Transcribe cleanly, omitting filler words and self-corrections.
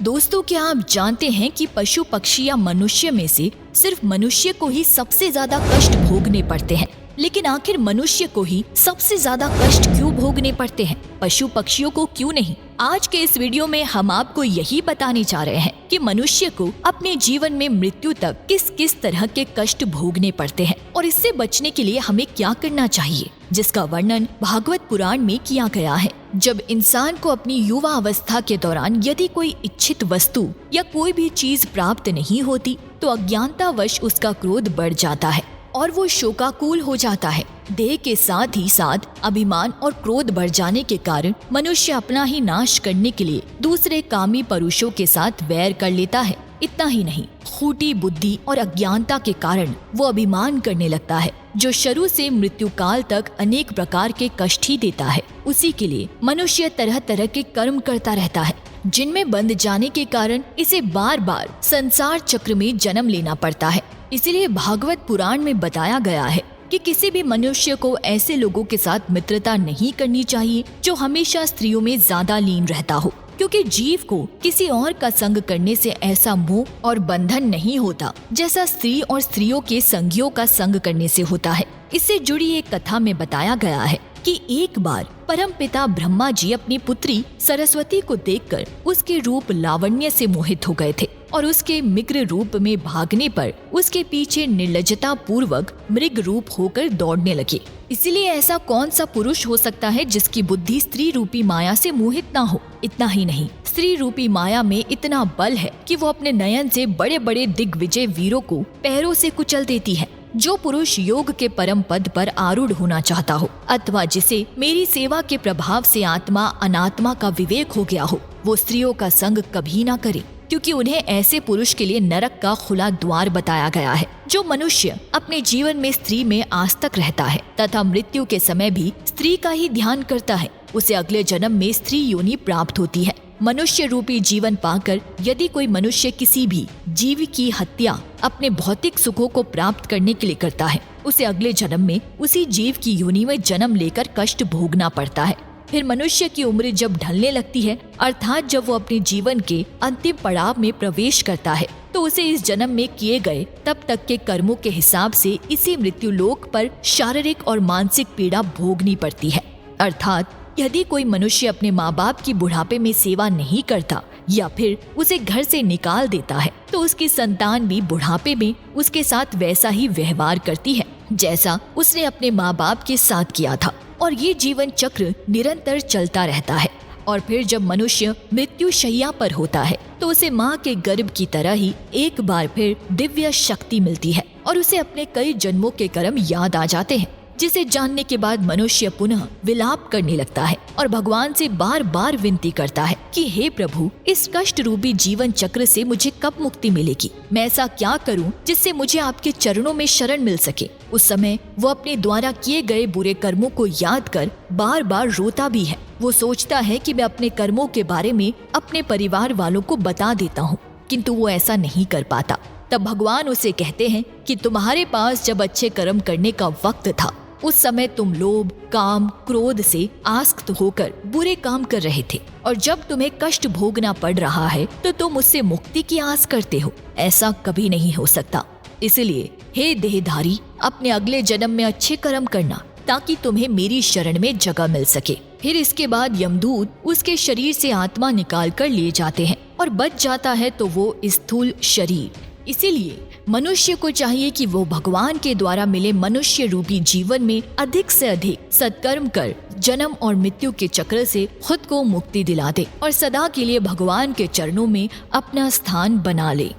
दोस्तों, क्या आप जानते हैं कि पशु पक्षी या मनुष्य में से सिर्फ मनुष्य को ही सबसे ज्यादा कष्ट भोगने पड़ते हैं। लेकिन आखिर मनुष्य को ही सबसे ज्यादा कष्ट क्यों भोगने पड़ते हैं, पशु पक्षियों को क्यों नहीं? आज के इस वीडियो में हम आपको यही बताने जा रहे हैं कि मनुष्य को अपने जीवन में मृत्यु तक किस किस तरह के कष्ट भोगने पड़ते हैं और इससे बचने के लिए हमें क्या करना चाहिए, जिसका वर्णन भागवत पुराण में किया गया है। जब इंसान को अपनी युवा अवस्था के दौरान यदि कोई इच्छित वस्तु या कोई भी चीज प्राप्त नहीं होती तो अज्ञानतावश उसका क्रोध बढ़ जाता है और वो शोकाकुल हो जाता है। देह के साथ ही साथ अभिमान और क्रोध बढ़ जाने के कारण मनुष्य अपना ही नाश करने के लिए दूसरे कामी पुरुषों के साथ वैर कर लेता है। इतना ही नहीं, खूटी बुद्धि और अज्ञानता के कारण वो अभिमान करने लगता है, जो शुरू से मृत्यु काल तक अनेक प्रकार के कष्ट ही देता है। उसी के लिए मनुष्य तरह तरह के कर्म करता रहता है, जिनमें बंध जाने के कारण इसे बार बार संसार चक्र में जन्म लेना पड़ता है। इसीलिए भागवत पुराण में बताया गया है कि किसी भी मनुष्य को ऐसे लोगों के साथ मित्रता नहीं करनी चाहिए जो हमेशा स्त्रियों में ज्यादा लीन रहता हो, क्योंकि जीव को किसी और का संग करने से ऐसा मोह और बंधन नहीं होता जैसा स्त्री और स्त्रियों के संगियों का संग करने से होता है। इससे जुड़ी एक कथा में बताया गया है कि एक बार परमपिता ब्रह्मा जी अपनी पुत्री सरस्वती को देखकर उसके रूप लावण्य से मोहित हो गए थे और उसके मिग्र रूप में भागने पर उसके पीछे निर्लजता पूर्वक मृग रूप होकर दौड़ने लगे। इसीलिए ऐसा कौन सा पुरुष हो सकता है जिसकी बुद्धि स्त्री रूपी माया से मोहित ना हो? इतना ही नहीं, स्त्री रूपी माया में इतना बल है कि वो अपने नयन से बड़े बड़े दिग्विजय वीरों को पैरों से कुचल देती है। जो पुरुष योग के परम पद पर आरूढ़ होना चाहता हो अथवा जिसे मेरी सेवा के प्रभाव से आत्मा अनात्मा का विवेक हो गया हो, वो स्त्रियों का संग कभी ना करे, क्योंकि उन्हें ऐसे पुरुष के लिए नरक का खुला द्वार बताया गया है। जो मनुष्य अपने जीवन में स्त्री में आसक्त रहता है तथा मृत्यु के समय भी स्त्री का ही ध्यान करता है, उसे अगले जन्म में स्त्री योनि प्राप्त होती है। मनुष्य रूपी जीवन पाकर यदि कोई मनुष्य किसी भी जीव की हत्या अपने भौतिक सुखों को प्राप्त करने के लिए करता है, उसे अगले जन्म में उसी जीव की योनि में जन्म लेकर कष्ट भोगना पड़ता है। फिर मनुष्य की उम्र जब ढलने लगती है, अर्थात जब वो अपने जीवन के अंतिम पड़ाव में प्रवेश करता है, तो उसे इस जन्म में किए गए तब तक के कर्मों के हिसाब से इसी मृत्यु लोक पर शारीरिक और मानसिक पीड़ा भोगनी पड़ती है। अर्थात यदि कोई मनुष्य अपने माँ बाप की बुढ़ापे में सेवा नहीं करता या फिर उसे घर से निकाल देता है, तो उसकी संतान भी बुढ़ापे में उसके साथ वैसा ही व्यवहार करती है जैसा उसने अपने माँ बाप के साथ किया था, और ये जीवन चक्र निरंतर चलता रहता है। और फिर जब मनुष्य मृत्यु शैया पर होता है तो उसे माँ के गर्भ की तरह ही एक बार फिर दिव्य शक्ति मिलती है और उसे अपने कई जन्मों के कर्म याद आ जाते हैं, जिसे जानने के बाद मनुष्य पुनः विलाप करने लगता है और भगवान से बार बार विनती करता है कि हे प्रभु, इस कष्ट रूपी जीवन चक्र से मुझे कब मुक्ति मिलेगी? मैं ऐसा क्या करूं जिससे मुझे आपके चरणों में शरण मिल सके? उस समय वो अपने द्वारा किए गए बुरे कर्मों को याद कर बार बार रोता भी है। वो सोचता है कि मैं अपने कर्मों के बारे में अपने परिवार वालों को बता देता हूँ, किंतु वो ऐसा नहीं कर पाता। तब भगवान उसे कहते हैं कि तुम्हारे पास जब अच्छे कर्म करने का वक्त था, उस समय तुम लोभ, काम, क्रोध से आसक्त होकर बुरे काम कर रहे थे, और जब तुम्हें कष्ट भोगना पड़ रहा है तो तुम उससे मुक्ति की आस करते हो। ऐसा कभी नहीं हो सकता। इसलिए हे देहधारी, अपने अगले जन्म में अच्छे कर्म करना ताकि तुम्हें मेरी शरण में जगह मिल सके। फिर इसके बाद यमदूत उसके शरीर से आत्मा निकाल कर ले जाते हैं और बच जाता है तो वो स्थूल शरीर। इसीलिए मनुष्य को चाहिए कि वो भगवान के द्वारा मिले मनुष्य रूपी जीवन में अधिक से अधिक सत्कर्म कर जन्म और मृत्यु के चक्र से खुद को मुक्ति दिला दे और सदा के लिए भगवान के चरणों में अपना स्थान बना ले।